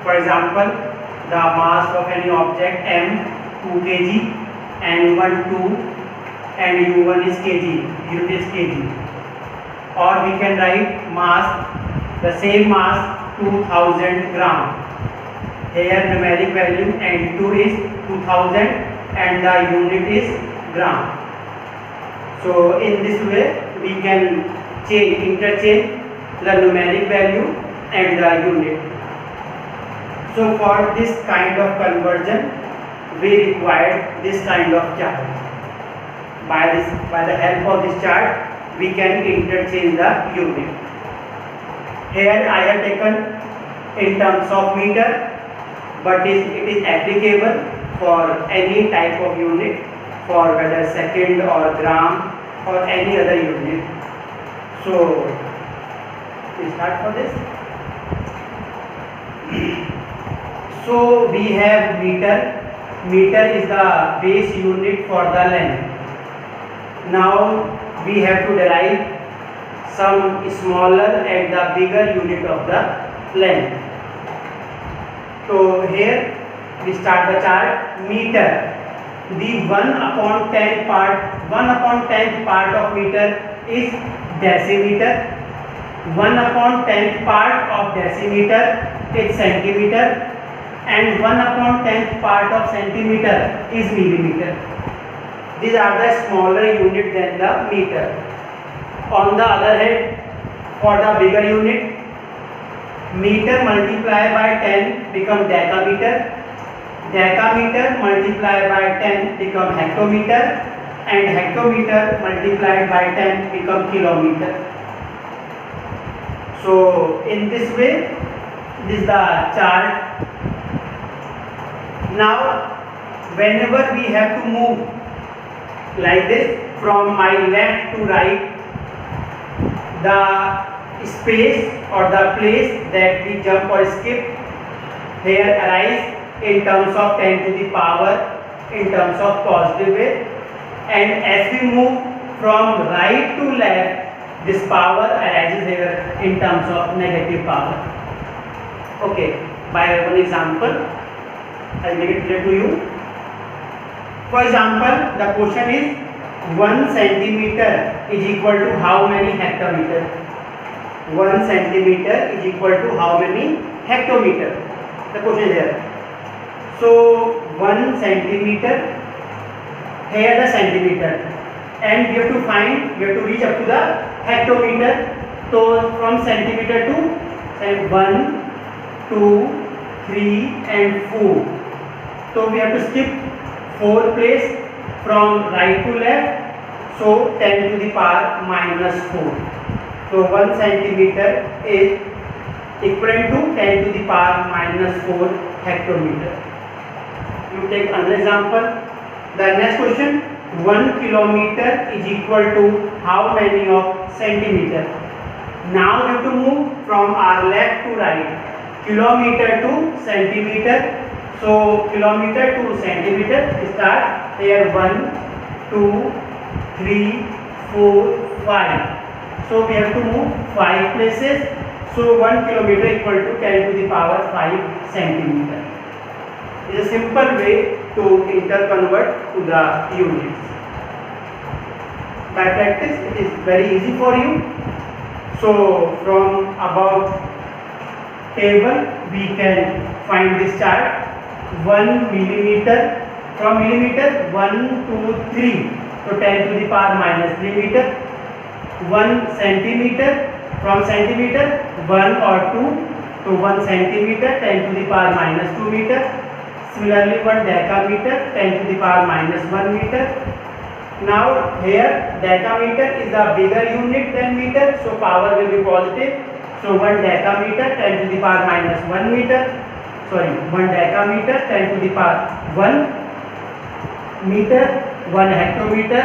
For example, the mass of any object m 2 kg, n1 2 and u1 is kg, unit is kg. Or we can write mass, the same mass 2000 gram. Here numeric value n2 is 2000 and the unit is gram. So in this way we can interchange the numeric value and the unit. So for this kind of conversion we require this kind of chart. By the help of this chart we can interchange the unit. Here I have taken in terms of meter, but it is applicable for any type of unit, for whether second or gram or any other unit. So we start for this. So we have meter. Meter is the base unit for the length. Now we have to derive some smaller and the bigger unit of the length. So here we start the chart. Meter. The 1/10 part of meter is decimeter. 1/10 part of decimeter is centimeter, and 1/10 part of centimeter is millimeter. These are the smaller unit than the meter. On the other hand, for the bigger unit, meter multiplied by 10 become decameter. Decameter multiplied by 10 become hectometer, and hectometer multiplied by 10 become kilometer. So in this way, this is the chart. Now whenever we have to move like this from my left to right, the space or the place that we jump or skip here arise in terms of 10 to the power in terms of positive way, and as we move from right to left, this power arises here in terms of negative power. Okay, by one example I will make it clear to you. For example, the question is 1 centimeter is equal to how many hectometer? 1 centimeter is equal to how many hectometer? The question is here. So 1 centimeter, here the centimeter, and we have to reach up to the hectometer. So from centimeter to 1, 2, 3 and 4. So we have to skip 4 place from right to left. So 10 to the power minus 4. So 1 centimeter is equivalent to 10 to the power minus 4 hectometer. You take another example. The next question, 1 kilometer is equal to how many of centimeter? Now we have to move from our left to right. Kilometer to centimeter. So kilometer to centimeter, start here 1, 2, 3, 4, 5. So we have to move 5 places. So 1 kilometer equal to 10 to the power 5 centimeter. It is a simple way to interconvert to the units. By practice, it is very easy for you. So from above table, we can find this chart. 1 millimeter, from millimeter 1 to 3, so 10 to the power minus 3 meter. 1 centimeter, from centimeter 1 or 2 to 1 centimeter 10 to the power minus 2 meter. Similarly 1 decameter 10 to the power minus 1 meter. Now here decameter is a bigger unit than meter, so power will be positive. So 1 decameter 10 to the power minus 1 meter. 1 decameter 10 to the power 1 meter. 1 hectometer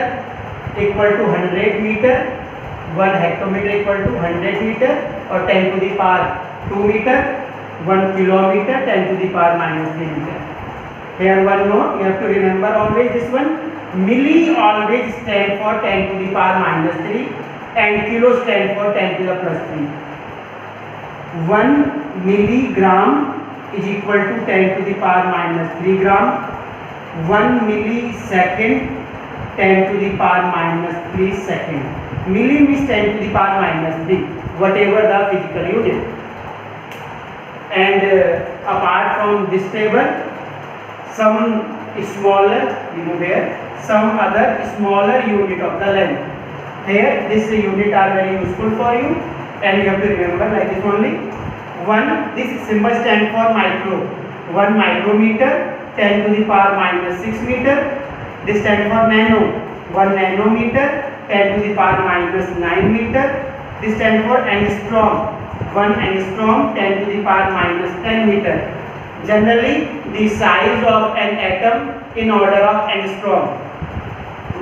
equal to 100 meter. 1 hectometer equal to 100 meter or 10 to the power 2 meter. 1 kilometer 10 to the power minus 3 meter. Here one note, you have to remember always this one. Milli always stand for 10 to the power minus 3 and kilo stand for 10 to the plus 3. 1 milligram is equal to 10 to the power minus 3 gram. 1 millisecond 10 to the power minus 3 second. Milli means 10 to the power minus 3, whatever the physical unit. And apart from this table, some smaller, remove here, some other smaller unit of the length. Here, this unit are very useful for you, and you have to remember like this only. One, this symbol stand for micro. 1 micrometer, 10 to the power minus 6 meter. This stand for nano. 1 nanometer, 10 to the power minus 9 meter. This stand for angstrom. 1 angstrom, 10 to the power minus 10 meter. Generally, the size of an atom in order of angstrom.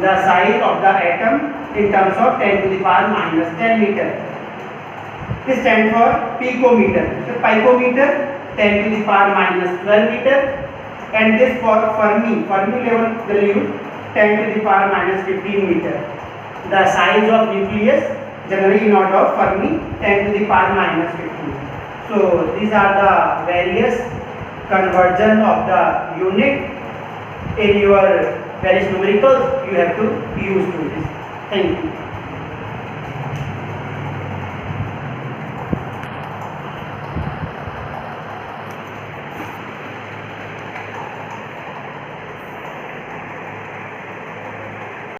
The size of the atom in terms of 10 to the power minus 10 meter. This stands for picometer. So picometer 10 to the power minus 12 meter, and this for Fermi level value 10 to the power minus 15 meter. The size of nucleus generally in order of Fermi 10 to the power minus 15. So these are the various conversion of the unit in your various numericals you have to use to this. Thank you.